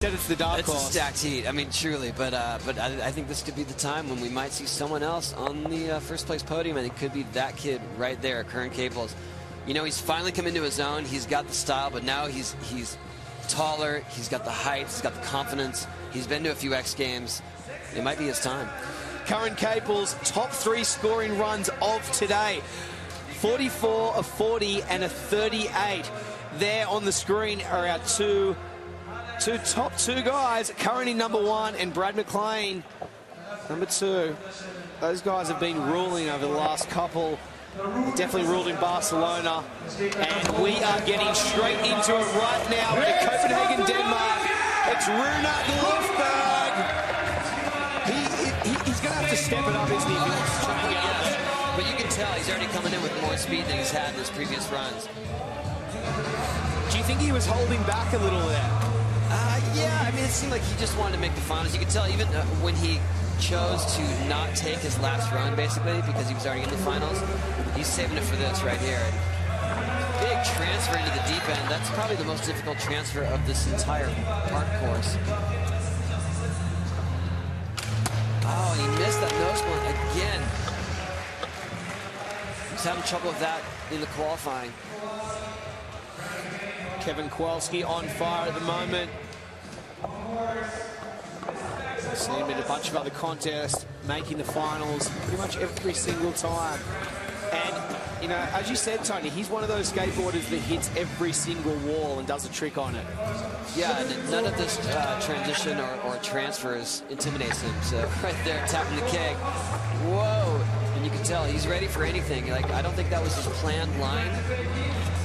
Said it's the dark horse. It's a stacked heat. I mean, truly. But I think this could be the time when we might see someone else on the first place podium, and it could be that kid right there, Curran Caples. You know, he's finally come into his own. He's got the style, but now he's taller. He's got the height. He's got the confidence. He's been to a few X Games. It might be his time. Curran Caples, top 3 scoring runs of today. 44, a 40, and a 38. There on the screen are our top two guys, Curran in number 1 and Brad McLean number 2. Those guys have been ruling over the last couple. Definitely ruled in Barcelona. And we are getting straight into it right now to Copenhagen, Denmark. It's Rune Lofberg. He's going to have to step it up, isn't he, if he wants to try and get out there. But you can tell he's already coming in with more speed than he's had in his previous runs. Do you think he was holding back a little there? Yeah, I mean, it seemed like he just wanted to make the finals. You could tell even when he chose to not take his last run, basically, because he was already in the finals, he's saving it for this right here. Big transfer into the deep end. That's probably the most difficult transfer of this entire park course. Oh, he missed that nose blunt again. He's having trouble with that in the qualifying. Kevin Kowalski on fire at the moment. Seen him in a bunch of other contests, making the finals pretty much every single time. And, you know, as you said, Tony, he's one of those skateboarders that hits every single wall and does a trick on it. Yeah, and none of this transition or transfers intimidates him. So right there, tapping the keg. Whoa! And you can tell he's ready for anything. Like, I don't think that was his planned line,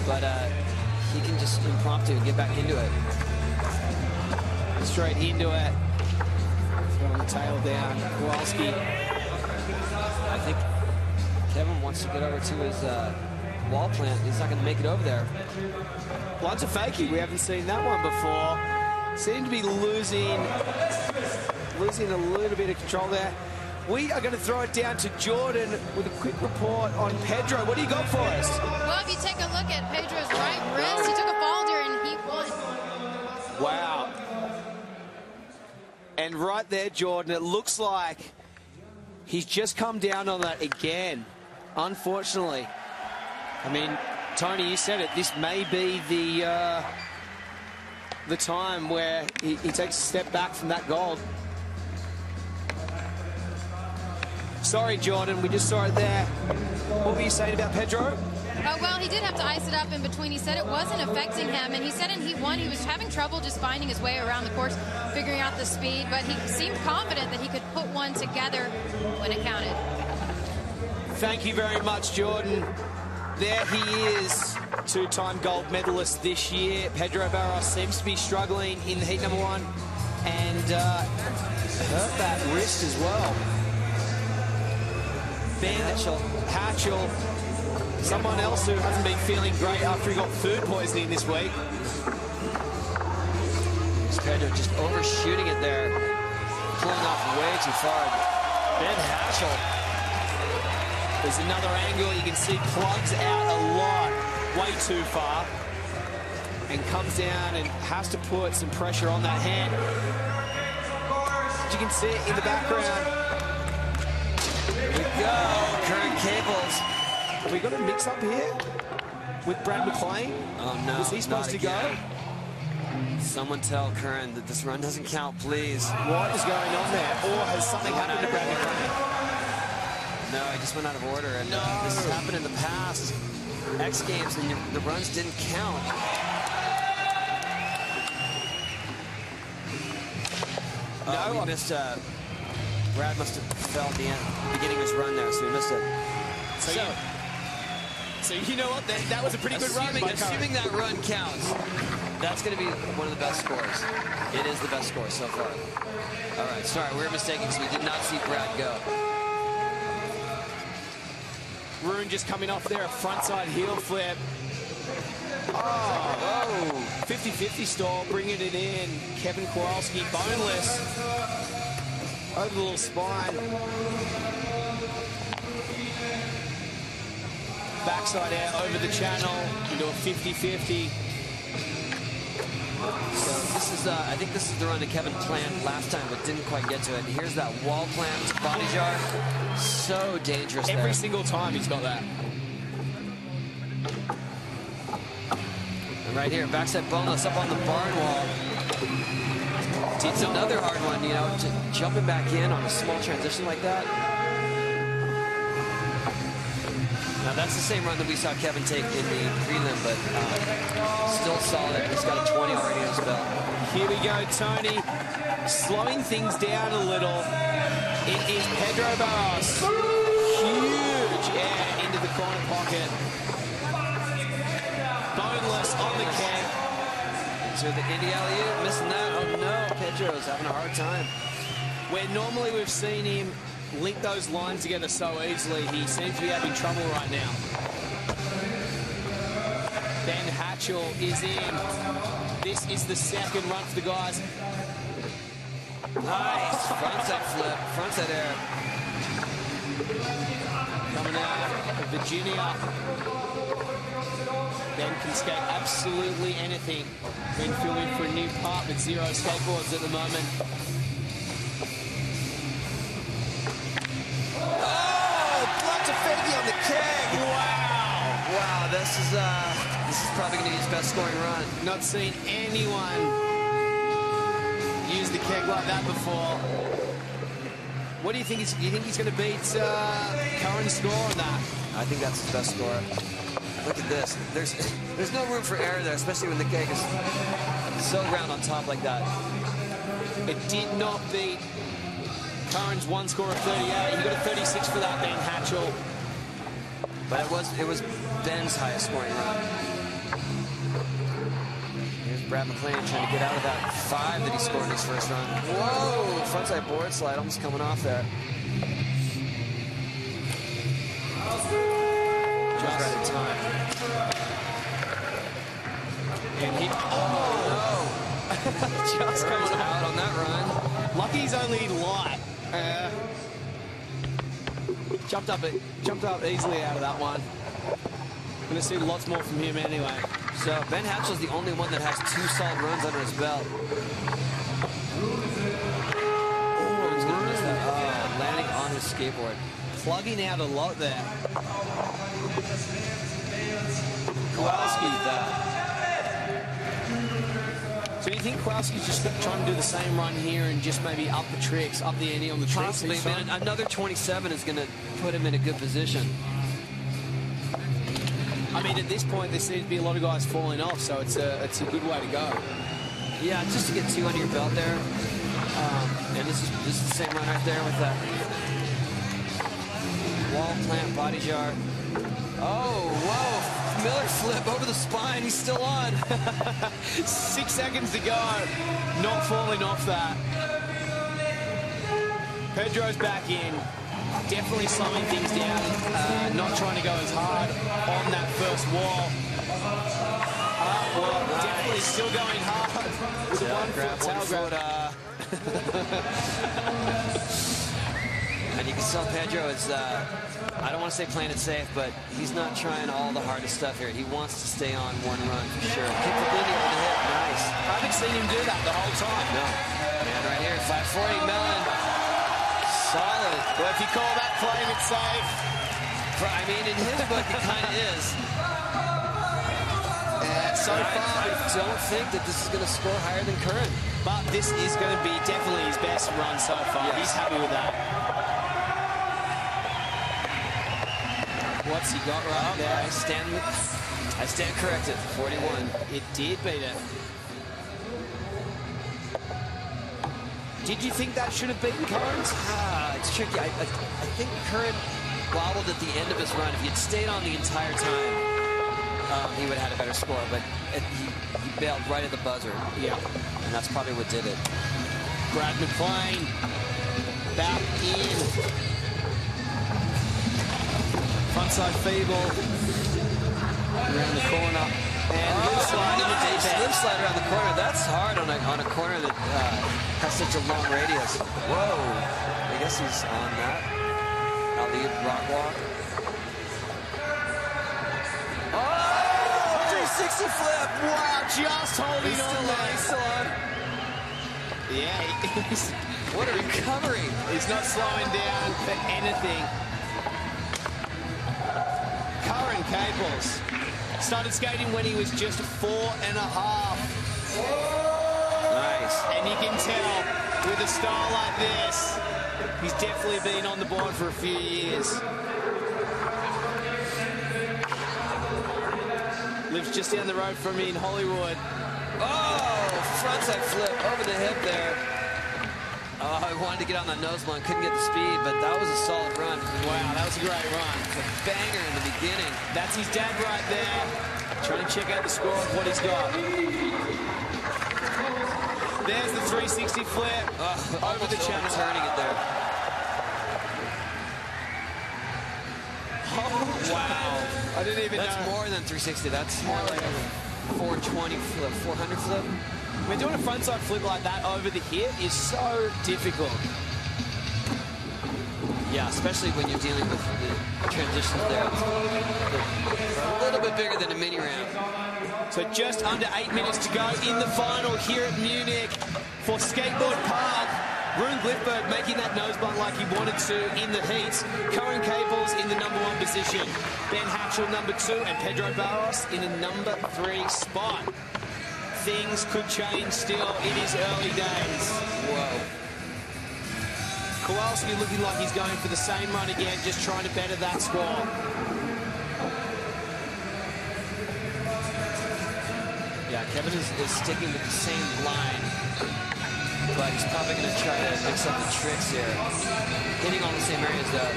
but he can just impromptu get back into it. Straight into it. Throwing the tail down. Kowalski. I think Kevin wants to get over to his wall plant. He's not going to make it over there. Lots of fakie. We haven't seen that one before. Seem to be losing a little bit of control there. We are going to throw it down to Jordan with a quick report on Pedro. What do you got for us? Well, if you take a look at Pedro's right wrist, he took a boulder and he won. Wow. And right there, Jordan, it looks like he's just come down on that again, unfortunately. I mean, Tony, you said it. This may be the time where he takes a step back from that gold. Sorry, Jordan, we just saw it there. What were you saying about Pedro? Well, he did have to ice it up in between. He said it wasn't affecting him, and he said in Heat 1 he was having trouble just finding his way around the course, figuring out the speed, but he seemed confident that he could put one together when it counted. Thank you very much, Jordan. There he is, 2-time gold medalist this year. Pedro Barros seems to be struggling in the heat number 1 and hurt that wrist as well. Ben Hatchell, someone else who hasn't been feeling great after he got food poisoning this week. Pedro just overshooting it there, pulling off way too far. Ben Hatchell. There's another angle you can see, plugs out a lot, way too far, and comes down and has to put some pressure on that hand. As you can see it in the background. Here we go, Curran Caples. Have we got a mix-up here with Brad McLean? Oh, no. Was he supposed to go? Someone tell Curran that this run doesn't count, please. What is going on there? Or has something happened to Brad McLean? No, he just went out of order, and this has happened in the past. X Games, and the runs didn't count. No, he missed. Brad must have fell at the beginning of his run there, so he missed it. So you know what? That was a pretty good run. Assuming that run counts, that's going to be one of the best scores. It is the best score so far. All right, sorry, we were mistaken because we did not see Brad go. Rune just coming off there, a frontside heel flip. Oh, 50-50 stall, bringing it in. Kevin Kowalski, boneless. Over the little spine. Backside out over the channel into a 50-50. So this is I think this is the run that Kevin planned last time, but didn't quite get to it. And here's that wall plant body jar. So dangerous. Every single time he's got that. And right here, backside boneless up on the barn wall. It's another hard one, you know, jumping back in on a small transition like that. Now that's the same run that we saw Kevin take in the prelim, but still solid. He's got a 20 already in his belt. Here we go, Tony. Slowing things down a little. It is Pedro Barros. Huge air into the corner pocket. Boneless on the keg. So the Indy alley-oop, missing that. Oh no, Pedro's having a hard time. Where normally we've seen him link those lines together so easily, he seems to be having trouble right now. Ben Hatchell is in. This is the second run for the guys. Nice frontside flip, frontside air. Coming out of Virginia. Ben can skate absolutely anything. Been filming for a new part with Zero Skateboards at the moment. On the keg. Wow. Wow, this is probably going to be his best scoring run. Not seen anyone use the keg like that before. What do you think? Do you think he's going to beat Curran's score on that? I think that's his best score. Look at this. There's no room for error there, especially when the keg is so round on top like that. It did not beat Curran's one score of 38. He got a 36 for that, Ben Hatchell. But it was Ben's highest scoring run. Here's Brad McLean trying to get out of that 5 that he scored in his first run. Whoa! Frontside board slide almost coming off there. Just right in time. And he, oh no! Just coming out on that run. Lucky he's only light. Jumped up easily out of that one. Going to see lots more from him anyway. So Ben Hatchell's the only one that has 2 solid runs under his belt. Oh, he's going to miss that. Landing on his skateboard. Plugging out a lot there. Kowalski that. So do you think Kowalski's just trying to do the same run here and just maybe up the tricks, up the ante on the tricks? Possibly, man. Another 27 is going to put him in a good position. I mean, at this point, there seems to be a lot of guys falling off, so it's a good way to go. Yeah, just to get 2 under your belt there. And this is the same run right there with that wall plant body jar. Oh, whoa. Miller flip over the spine. He's still on. 6 seconds to go. Not falling off that. Pedro's back in. Definitely slowing things down. Not trying to go as hard on that first wall. Well, nice. Definitely still going hard. With the tail grab. And you can tell Pedro is, I don't want to say playing it safe, but he's not trying all the hardest stuff here. He wants to stay on one run for sure. Kick the Bindi over the hip. Nice. I haven't seen him do that the whole time. No. Man, right here, 540 Mellon. Solid. Well, if you call that playing it safe. I mean, in his book, it kind of is. So far, I don't think that this is going to score higher than Curran. But this is going to be definitely his best run so far. Yes. He's happy with that. What's he got right there? I stand corrected. 41. It did beat it. Did you think that should have beaten Curran's? It's tricky. I think Curran wobbled at the end of his run. If he had stayed on the entire time, he would have had a better score, but he bailed right at the buzzer. Yeah. And that's probably what did it. Brad McLean back in. Frontside feeble. Around the corner. And little slide in the deep end. Slip slide around the corner. That's hard on a corner that has such a long radius. Whoa. I guess he's on that. Alley rock walk. 360 flip. Wow, just holding He's on still there. on. He's still on. Yeah, What a recovery. he's not slowing down for anything. Curran Caples started skating when he was just 4.5. Nice. And you can tell with a style like this, he's definitely been on the board for a few years. Lives just down the road from me in Hollywood. Oh, frontside flip over the hip there. Oh, I wanted to get on that nose blunt, couldn't get the speed, but that was a solid run. Wow, that was a great run. A banger in the beginning. That's his dad right there. Trying to check out the score of what he's got. There's the 360 flip over the channel. Turning it there. Oh, wow. I didn't even That's know. more than 360. That's more like a 420 flip, 400 flip. I mean, doing a frontside flip like that over the hip is so difficult. Yeah, especially when you're dealing with the transitions there. It's a little bit bigger than a mini ramp. So just under 8 minutes to go in the final here at Munich for Skateboard Park. Rune Glifberg making that nose blunt like he wanted to in the heats. Curran Caples in the #1 position. Ben Hatchell #2 and Pedro Barros in the #3 spot. Things could change still. It is early days. Whoa. Kowalski looking like he's going for the same run again, just trying to better that score. Yeah, Kevin is sticking with the same line, but he's probably going to try to mix up the tricks here. Hitting all the same areas, though.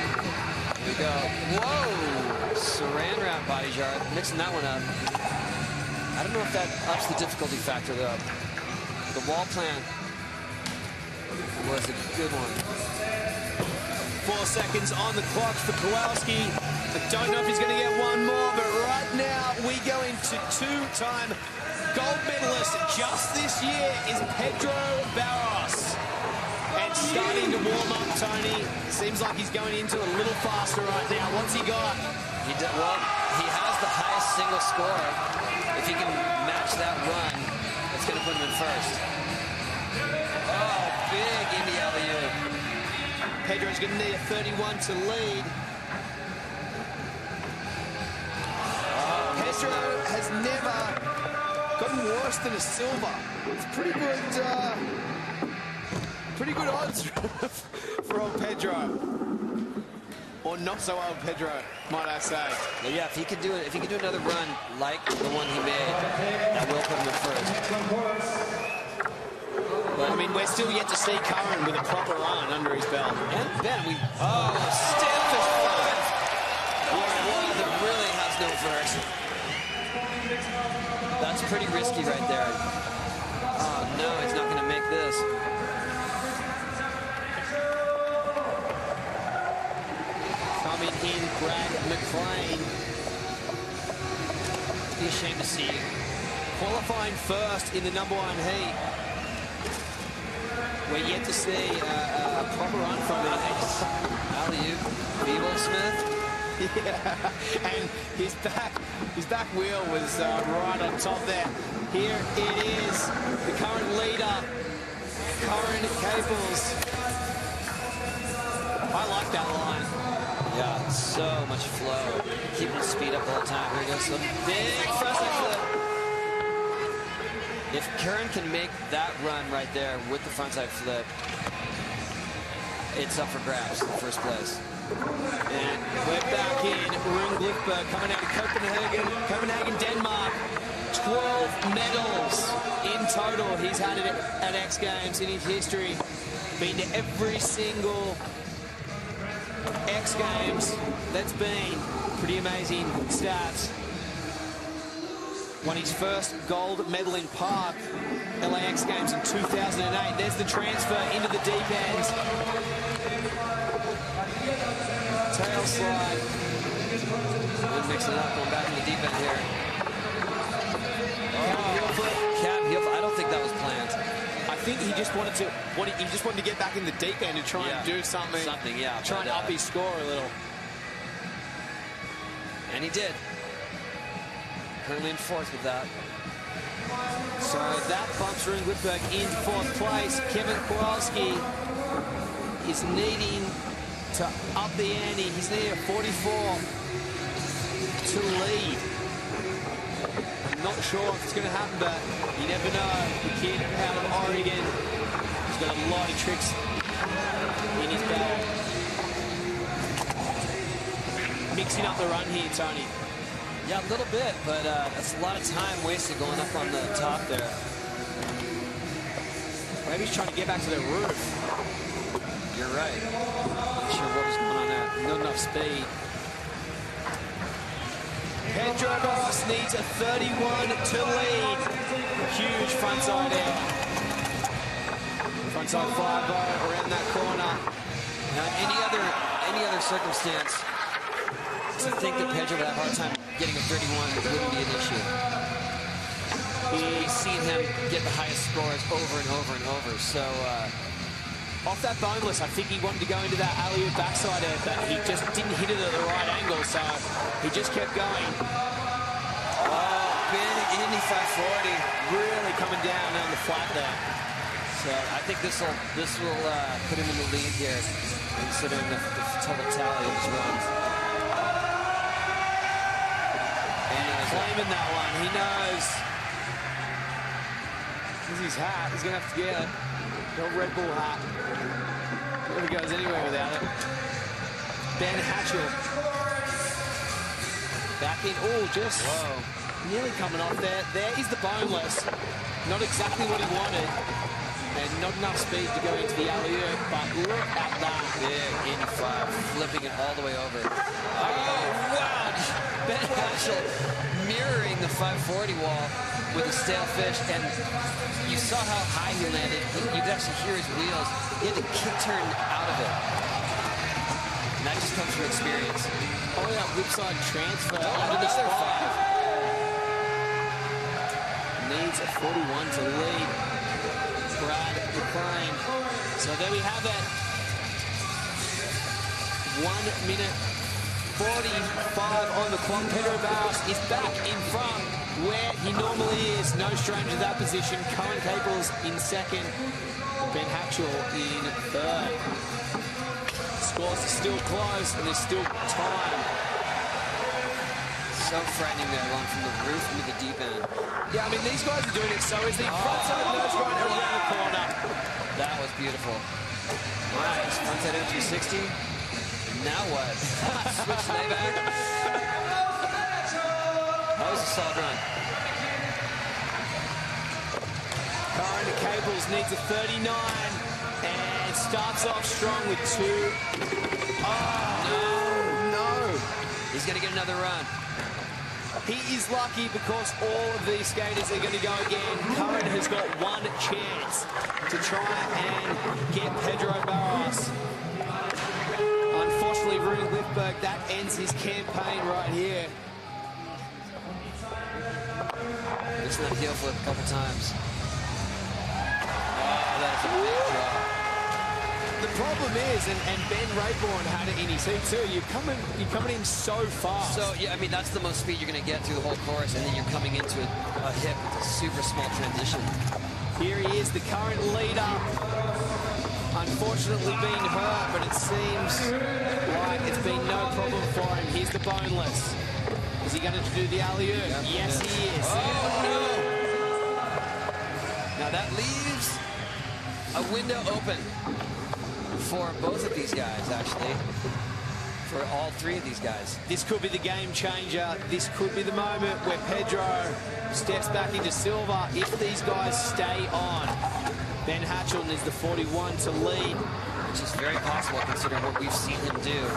Here we go. Whoa! Saran wrap body jar, mixing that one up. I don't know if that ups the difficulty factor, though. The wall plant was a good one. 4 seconds on the clock for Kowalski. I don't know if he's going to get one more, but right now we go into two-time gold medalist just this year is Pedro Barros. And starting to warm up, Tony. Seems like he's going into a little faster right now. What's he got? Well, he has the highest single score. If he can match that run, it's going to put him in first. Oh, big Indy alley-oop. Pedro's going to need a 31 to lead. Pedro has never gotten worse than a silver. It's pretty good odds for old Pedro. Or not so old Pedro, might I say. Well, yeah, if he could do another run like the one he made, that will put him in first. But I mean, we're still yet to see Curran with a proper run under his belt. And then Stanfish 5. One that really has no first. That's pretty risky right there. Oh no, he's not going to make this. Coming in, Brad McLean. Be ashamed to see qualifying first in the #1 heat. We're yet to see a proper run from him. Nice. Alley-oop, Beeble Smith. Yeah, and his back wheel was right on top there. Here it is, the current leader, Curran Caples. I like that line. Yeah, so much flow. Keeping the speed up all the time. Here goes the big frontside flip. If Curran can make that run right there with the frontside flip, it's up for grabs in first place. And we're back in. Rune Glifberg coming out of Copenhagen, Denmark. 12 medals in total he's had it at X Games in his history. Been to every single X Games that's been. Pretty amazing stats. Won his first gold medal in Park, LAX Games in 2008. There's the transfer into the deep end. Tail slide. We're mixing it up, going back in the deep end here. Cab heel flip. I don't think that was planned. I think he just wanted to get back in the deep end and try and do something. Yeah. Try and up his score a little. And he did. currently in 4th with that. So that bumps Rune Glipberg in 4th place. Kevin Kowalski is needing to up the ante. He's needing a 44 to lead. I'm not sure if it's going to happen, but you never know. The kid out of Oregon, he's got a lot of tricks in his bag. Mixing up the run here, Tony. Yeah, a little bit, but that's a lot of time wasted going up on the top there. Maybe he's trying to get back to the roof. You're right. Not sure what was going on there. Not enough speed. Pedro Barros needs a 31 to lead. Huge frontside air. Frontside 5-0 around that corner. Now, any other circumstance, to think that Pedro would have a hard time getting a 31 wouldn't be an issue. We've seen him get the highest scores over and over and over. So off that boneless, I think he wanted to go into that alley-oop backside air, but he just didn't hit it at the right angle, so he just kept going. Oh, big Indy 540. Really coming down on the flat there. So I think this will put him in the lead here, considering the total tally of his runs. Claiming that one, he knows. This is his hat, he's gonna have to get it. The old Red Bull hat. Never goes anywhere without it. Ben Hatchell. Back in, just nearly coming off there. There is the boneless. Not exactly what he wanted. And not enough speed to go into the alley-oop, but look at that. Big in 5, flipping it all the way over. Oh, wow! Ben Hatchell mirroring the 540 wall with a stale fish, and you saw how high he landed. You could actually hear his wheels. He had to kick turn out of it. And that just comes from experience. Oh, that whipside transfer under the 5. Needs a 41 to lead. Brad McLean. So there we have it. 1 minute 45 on the clock. Pedro Barros is back in front where he normally is. No stranger to that position. Cohen Caples in 2nd. Ben Hatchell in 3rd. Scores are still close and there's still time. So frightening there, going from the roof into the deep end. Yeah, I mean, these guys are doing it so easily. Frontside nose right around the corner. That was beautiful. Nice. Frontside in 360. Now what? Switch the back. That was a solid run. Cohen Caples needs a 39 and starts off strong with 2. Oh, no. He's going to get another run. He is lucky because all of these skaters are going to go again. Curran has got one chance to try and get Pedro Barros. Unfortunately, Rune Glipberg, that ends his campaign right here. Missing that heel flip a couple times. Oh, that's a big drop. The problem is, and Ben Rayborn had it in his heat too, you're coming in so fast. So, yeah, I mean, that's the most speed you're going to get through the whole course, and then you're coming into a hip with a super small transition. Here he is, the current leader. Unfortunately being hurt, but it seems like it's been no problem for him. Here's the boneless. Is he going to do the alley-oop? Yep, yes, he is. Oh, no! Now that leaves a window open for both of these guys, actually. For all 3 of these guys. This could be the game changer. This could be the moment where Pedro steps back into silver if these guys stay on. Ben Hatchell is the 41 to lead. Which is very possible considering what we've seen him do.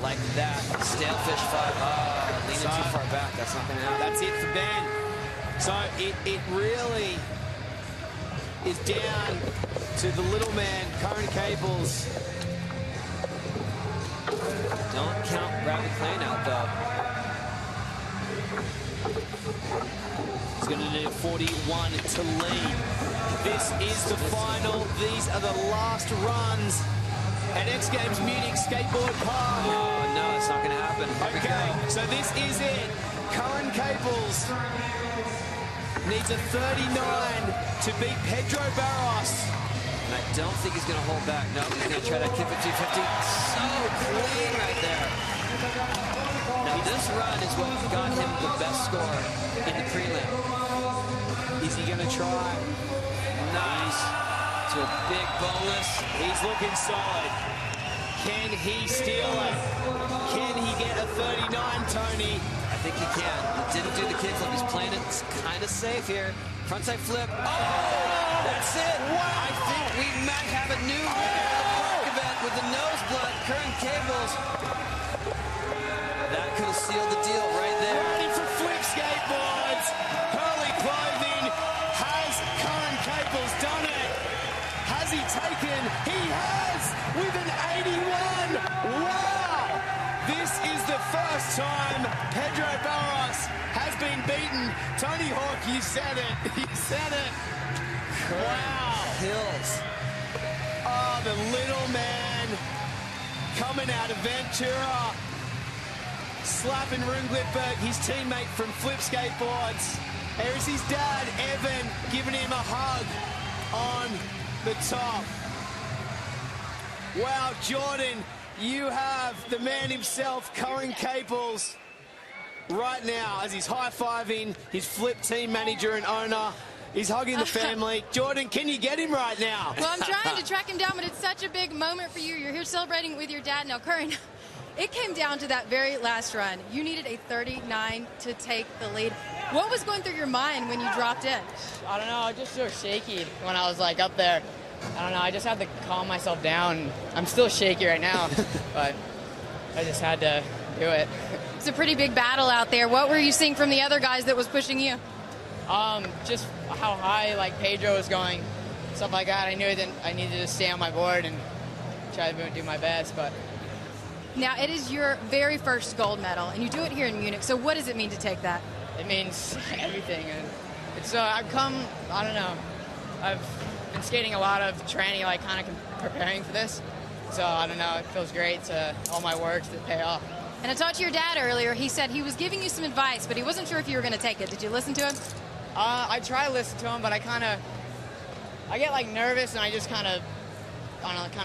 Like that. Stale fish 5. Leaning too far back. That's not going to happen. That's it for Ben. So it really is down to the little man, Cohen Caples. Don't count Brad McLean out, though. He's going to need a 41 to lead. This is the final. These are the last runs at X Games Munich Skateboard Park. Oh, no, it's not going to happen. Okay, so this is it. Curran Caples needs a 39 to beat Pedro Barros. And I don't think he's going to hold back. No, he's going to try that kick at 250. So clean right there. Now, this run is what got him the best score in the prelim. Is he going to try? Nice. To a big bonus. He's looking solid. Can he steal it? Can he get a 39, Tony? I think he can. He didn't do the kickflip. He's playing it kind of safe here. Frontside flip. Oh, that's it. Wow. I think we might have a new park event with the nose blunt. Curran Caples. That could have sealed the deal right there. Ready for flip skateboards. Hurley clothing. Has Curran Caples done it? Has he taken? He has with an 81. Wow. This is the first time Pedro Barros has been beaten. Tony Hawk, you said it. You said it. Wow. Hills. Oh, the little man coming out of Ventura. Slapping Runglittberg, his teammate from Flip Skateboards. There's his dad, Evan, giving him a hug on the top. Wow, Jordan, you have the man himself, Curran Caples, right now as he's high-fiving his Flip team manager and owner. He's hugging the family. Jordan, can you get him right now? Well, I'm trying to track him down, but it's such a big moment for you. You're here celebrating with your dad. Now, Curran, it came down to that very last run. You needed a 39 to take the lead. What was going through your mind when you dropped in? I don't know, I was just so shaky when I was like up there. I don't know, I just had to calm myself down. I'm still shaky right now, but I just had to do it. It's a pretty big battle out there. What were you seeing from the other guys that was pushing you? Just how high like Pedro was going, stuff like that. I knew that I needed to stay on my board and try to do my best, but. Now, it is your very first gold medal, and you do it here in Munich. So what does it mean to take that? It means everything. And it's I've come, I don't know, I've been skating a lot of training, like kind of preparing for this. So I don't know, it feels great to all my work to pay off. And I talked to your dad earlier. He said he was giving you some advice, but he wasn't sure if you were going to take it. Did you listen to him? I try to listen to him, but I get like nervous and I just kind of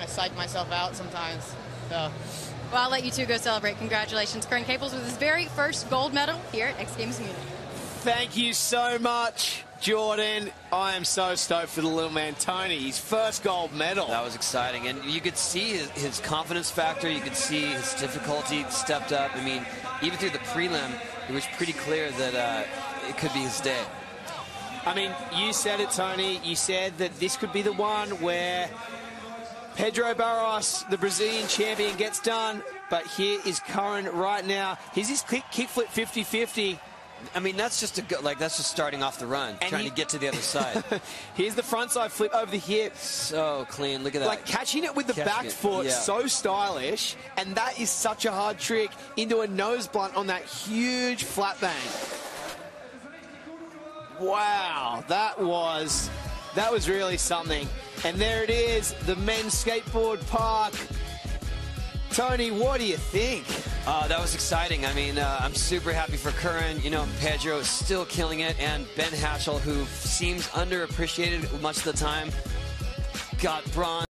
psych myself out sometimes. So. Well, I'll let you two go celebrate. Congratulations, Curran Caples with his very first gold medal here at X Games Munich. Thank you so much, Jordan. I am so stoked for the little man, Tony. His first gold medal. That was exciting. And you could see his confidence factor. You could see his difficulty stepped up. I mean, even through the prelim, it was pretty clear that it could be his day. I mean, you said it, Tony. You said that this could be the one where Pedro Barros, the Brazilian champion, gets done. But here is Curran right now. Here's his kickflip 50-50. I mean, that's just that's just starting off the run, and trying to get to the other side. Here's the frontside flip over the hip. So clean. Look at that. Like catching it with the back foot, so stylish. And that is such a hard trick into a nose blunt on that huge flat bang. Wow, that was really something. And there it is, the men's skateboard park. Tony, what do you think? That was exciting. I mean, I'm super happy for Curran. You know, Pedro is still killing it, and Ben Hatchell, who seems underappreciated much of the time, got bronze.